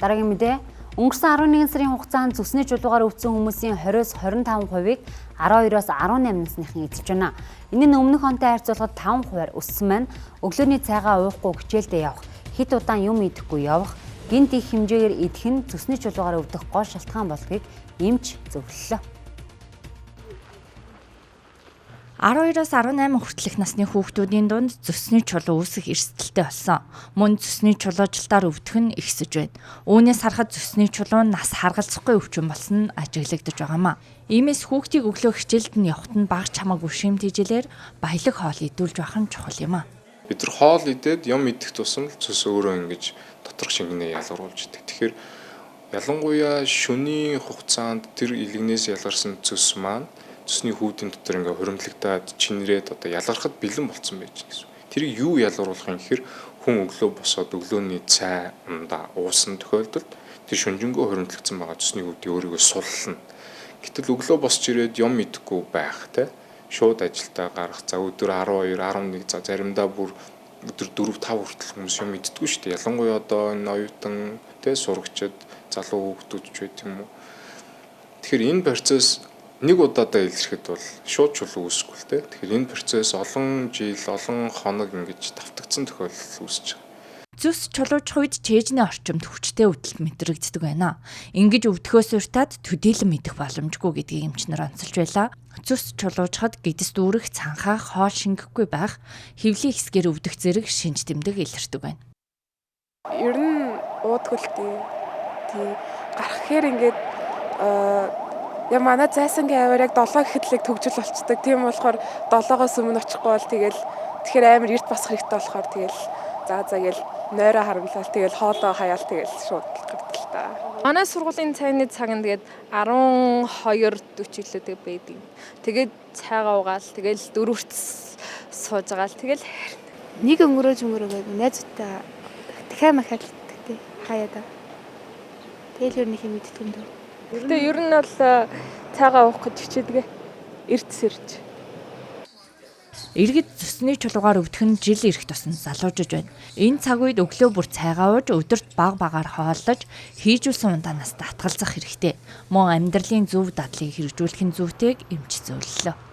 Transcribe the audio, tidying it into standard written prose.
Дараагийн мэдээ. Өнгөрсөн 11 сарын хугацаанд зүсний чулуугаар өвдсөн хүмүүсийн 20-25%-ийг 12-оос 18 насныхан эзэж байна. Энэ нь өмнөх онтой харьцуулахад 5% өссөн байна. Өглөөний цайгаа уухгүй хичээлдээ явах, хэд удаан юм идэхгүй явах, гинт их хэмжээгээр идэх нь зүсний чулуугаар өвдөх гол шалтгаан болдгийг эмч зөвлөлөө. 12-оос 18 хүртэлх насны хүүхдүүдийн дунд зүсний чулуу үүсэх эрсдэлтэй болсон. Мөн зүсний чулуужилтаар өвдөх нь ихсэж байна. Үүнээс харахад зүсний чулуу нь нас харгалзахгүй өвчин болсон нь ажиглагдаж байгаамаа. Иймээс хүүхдийг өглөө хичээлд нь явахад нь багц хамаагүй шимт хижээлэр баялаг хоол идүүлж байх нь чухал юм а. Бид нар хоол идээд юм идэх тусам зүс өөрөө ингэж доторх шингэнээ ялгаруулж идэг. Тэгэхээр ялангуяа шөнийн хугацаанд тэр илгнээс ялгарсан зүс маань зүсний хүүдийн дотор ингээ хуримтлагдаад чинрээд одоо ялгархад бэлэн болцсон байж гэсэн. Тэрийг юу ялгаруулах юм гэхээр хүн өглөө босоод өглөөний цай ундаа уусан тохиолдолд тэр шүнжэнгөө хуримтлагдсан байгаа зүсний хүүдийг өөрийгөө суллана. Гэтэл өглөө босч ирээд юм идэхгүй байх те шууд ажилдаа гарах за өдөр 12 11 за заримдаа бүр өдөр 4 5 хүртэл хүмүүс юм иддэггүй шүү дээ. Ялангуяа одоо энэ оюутан те сурагчид залуу хүүхдүүд ч байт юм уу. Тэгэхээр энэ процесс нэг удаадаа илэрхэд бол шууд чулуу үүсэхгүй л те. Тэгэхээр энэ процесс олон жил, олон хоног ингэж давтагдсан тохиолдол үүсэж байгаа. Зүс чулуужих үед чэйжний орчимд хүчтэй өвдөлт мэдрэгддэг байна. Ингэж өвдөхөөс уртаад төдийлөн мэдэх боломжгүй гэдгийг эмчнэр онцолж байлаа. Зүс чулуужихад гэдэс дүүрэх, цанхаах, хоол шингэхгүй байх, хөвлийн хэсгээр өвдөх зэрэг шинж тэмдэг илэрдэг байна. Ер нь уудгүлтэй гараххээр ингээд яа манай зайсангийн аваар яг 7 гэхэд л төгжил болцдог. Тийм болохоор 7-оос өмнө очихгүй бол тэгэхээр амар эрт басах хэрэгтэй болохоор за гээл нойроо харамлал хоолоо хаяал шууд гавтал та. Манай сургуулийн цайны цаг нь 12:40 байдаг. Тэгээд цайгаа угаал 4-т сууж байгаа л нэг өнгөрөөж найзуудтай дахиад махаад тий хаяада. Тэгэл ер нь хэм мэддэг юм дөө. Гэтэ ер нь бол цайгаа уух гэж хичээдэг. Эрт сэрж. Иргэд зүсний чулуугаар өвдөх нь жил ирэх тусам залуужж байна. Энэ цаг үед өглөө бүр цайгаа ууж өдөрт багаар хооллож хийжүүлсэн ундаанаас татгалзах хэрэгтэй. Мөн амьдралын зөв дадлыг хэрэгжүүлэх нь зүйтэйг эмч зөвлөлөө.